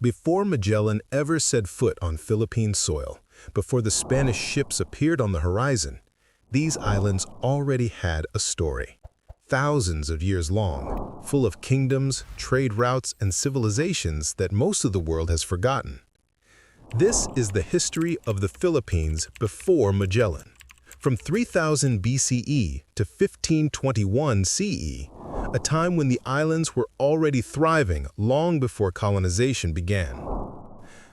Before Magellan ever set foot on Philippine soil, before the Spanish ships appeared on the horizon, these islands already had a story. Thousands of years long, full of kingdoms, trade routes, and civilizations that most of the world has forgotten. This is the history of the Philippines before Magellan. From 3000 BCE to 1521 CE, a time when the islands were already thriving long before colonization began.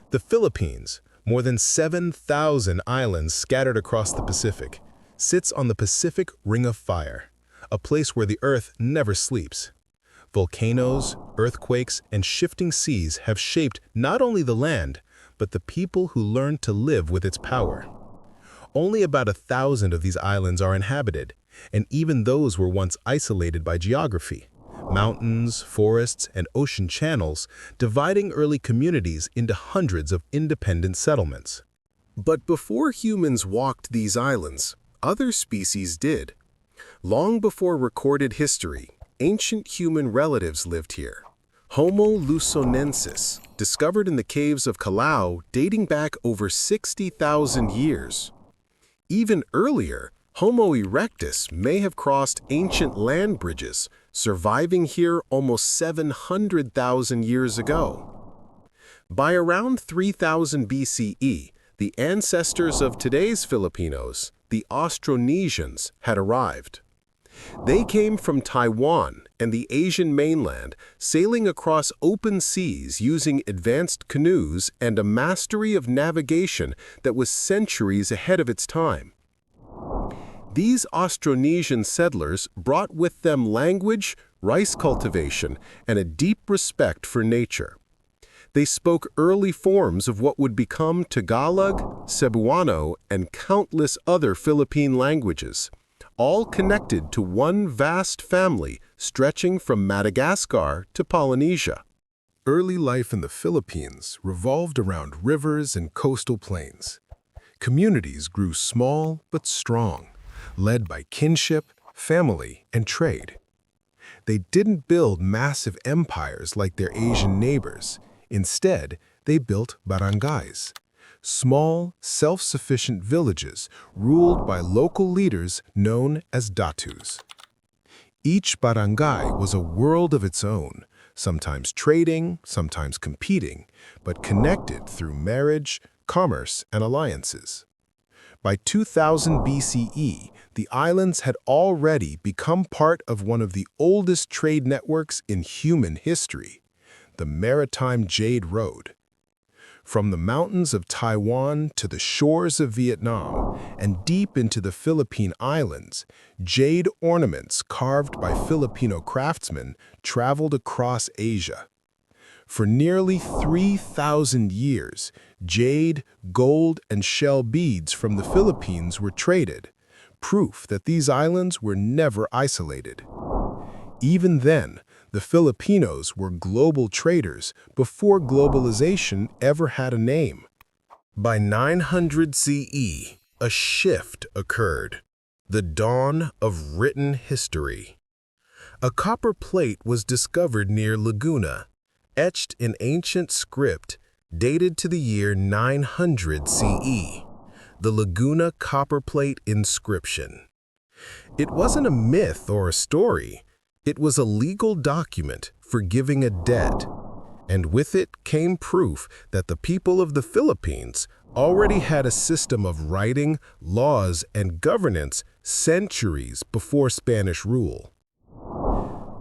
The Philippines, more than 7,000 islands scattered across the Pacific, sits on the Pacific Ring of Fire, a place where the earth never sleeps. Volcanoes, earthquakes, and shifting seas have shaped not only the land, but the people who learned to live with its power. Only about 1,000 of these islands are inhabited, and even those were once isolated by geography. Mountains, forests, and ocean channels dividing early communities into hundreds of independent settlements. But before humans walked these islands, other species did. Long before recorded history, ancient human relatives lived here. Homo luzonensis, discovered in the caves of Callao dating back over 60,000 years. Even earlier, Homo erectus may have crossed ancient land bridges, surviving here almost 700,000 years ago. By around 3000 BCE, the ancestors of today's Filipinos, the Austronesians, had arrived. They came from Taiwan and the Asian mainland, sailing across open seas using advanced canoes and a mastery of navigation that was centuries ahead of its time. These Austronesian settlers brought with them language, rice cultivation, and a deep respect for nature. They spoke early forms of what would become Tagalog, Cebuano, and countless other Philippine languages, all connected to one vast family stretching from Madagascar to Polynesia. Early life in the Philippines revolved around rivers and coastal plains. Communities grew small but strong, led by kinship, family, and trade. They didn't build massive empires like their Asian neighbors. Instead, they built barangays, small, self-sufficient villages ruled by local leaders known as datus. Each barangay was a world of its own, sometimes trading, sometimes competing, but connected through marriage, commerce, and alliances. By 2000 BCE, the islands had already become part of one of the oldest trade networks in human history, the Maritime Jade Road. From the mountains of Taiwan to the shores of Vietnam and deep into the Philippine Islands, jade ornaments carved by Filipino craftsmen traveled across Asia. For nearly 3,000 years, jade, gold, and shell beads from the Philippines were traded, proof that these islands were never isolated. Even then, the Filipinos were global traders before globalization ever had a name. By 900 CE, a shift occurred, the dawn of written history. A copper plate was discovered near Laguna, etched in ancient script dated to the year 900 CE, the Laguna Copperplate inscription. It wasn't a myth or a story. It was a legal document forgiving a debt, and with it came proof that the people of the Philippines already had a system of writing, laws, and governance centuries before Spanish rule.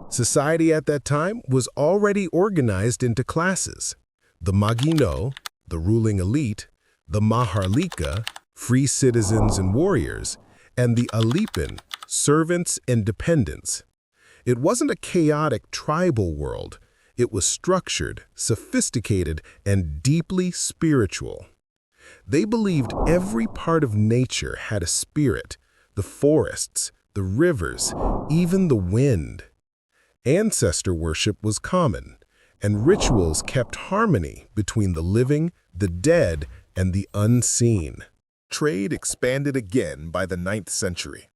Society at that time was already organized into classes: the Magino, the ruling elite, the Maharlika, free citizens and warriors, and the Alipin, servants and dependents. It wasn't a chaotic tribal world. It was structured, sophisticated, and deeply spiritual. They believed every part of nature had a spirit: the forests, the rivers, even the wind. Ancestor worship was common, and rituals kept harmony between the living, the dead, and the unseen. Trade expanded again by the 9th century.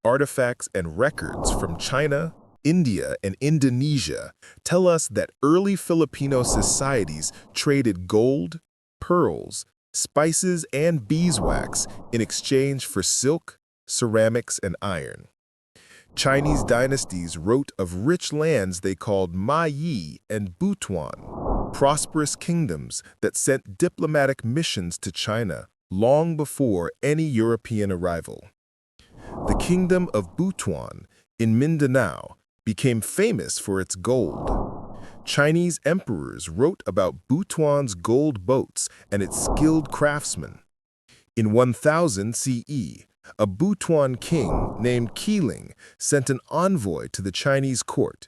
Artifacts and records from China, India and Indonesia tell us that early Filipino societies traded gold, pearls, spices, and beeswax in exchange for silk, ceramics, and iron. Chinese dynasties wrote of rich lands they called Yi and Butuan, prosperous kingdoms that sent diplomatic missions to China long before any European arrival. The kingdom of Butuan in Mindanao became famous for its gold. Chinese emperors wrote about Butuan's gold boats and its skilled craftsmen. In 1000 CE, a Butuan king named Keeling sent an envoy to the Chinese court,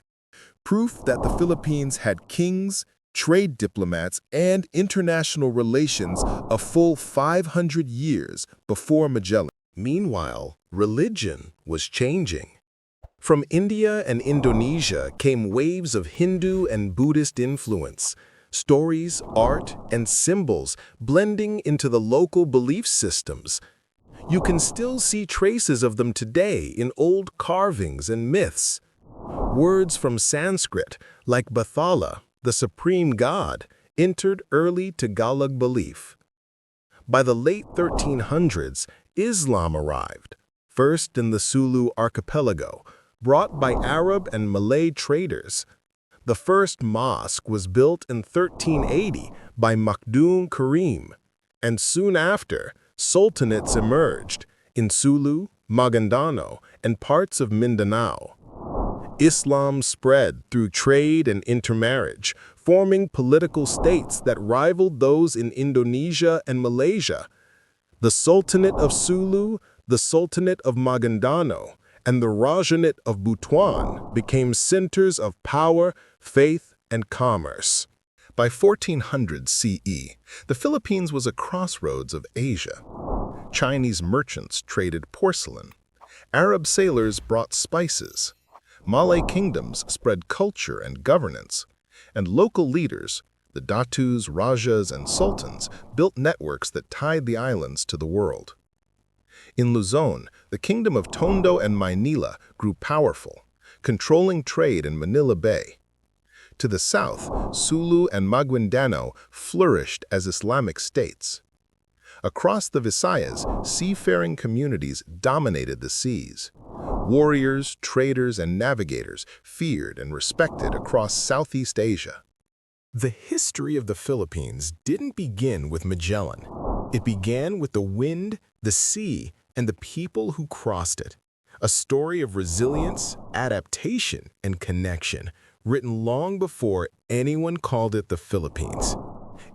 proof that the Philippines had kings, trade diplomats, and international relations a full 500 years before Magellan. Meanwhile, religion was changing. From India and Indonesia came waves of Hindu and Buddhist influence, stories, art, and symbols blending into the local belief systems. You can still see traces of them today in old carvings and myths. Words from Sanskrit, like Bathala, the supreme god, entered early Tagalog belief. By the late 1300s, Islam arrived, first in the Sulu archipelago, brought by Arab and Malay traders. The first mosque was built in 1380 by Makdum Karim, and soon after, sultanates emerged in Sulu, Maguindanao, and parts of Mindanao. Islam spread through trade and intermarriage, forming political states that rivaled those in Indonesia and Malaysia. The Sultanate of Sulu, the Sultanate of Maguindanao, and the Rajanate of Butuan became centers of power, faith, and commerce. By 1400 CE, the Philippines was a crossroads of Asia. Chinese merchants traded porcelain. Arab sailors brought spices. Malay kingdoms spread culture and governance. And local leaders, the Datus, Rajas, and Sultans, built networks that tied the islands to the world. In Luzon, the kingdom of Tondo and Maynila grew powerful, controlling trade in Manila Bay. To the south, Sulu and Maguindanao flourished as Islamic states. Across the Visayas, seafaring communities dominated the seas. Warriors, traders, and navigators feared and respected across Southeast Asia. The history of the Philippines didn't begin with Magellan. It began with the wind, the sea, and the people who crossed it. A story of resilience, adaptation, and connection, written long before anyone called it the Philippines.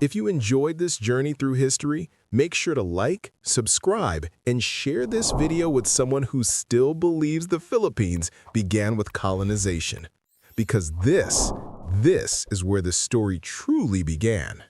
If you enjoyed this journey through history, make sure to like, subscribe, and share this video with someone who still believes the Philippines began with colonization. Because this is where the story truly began.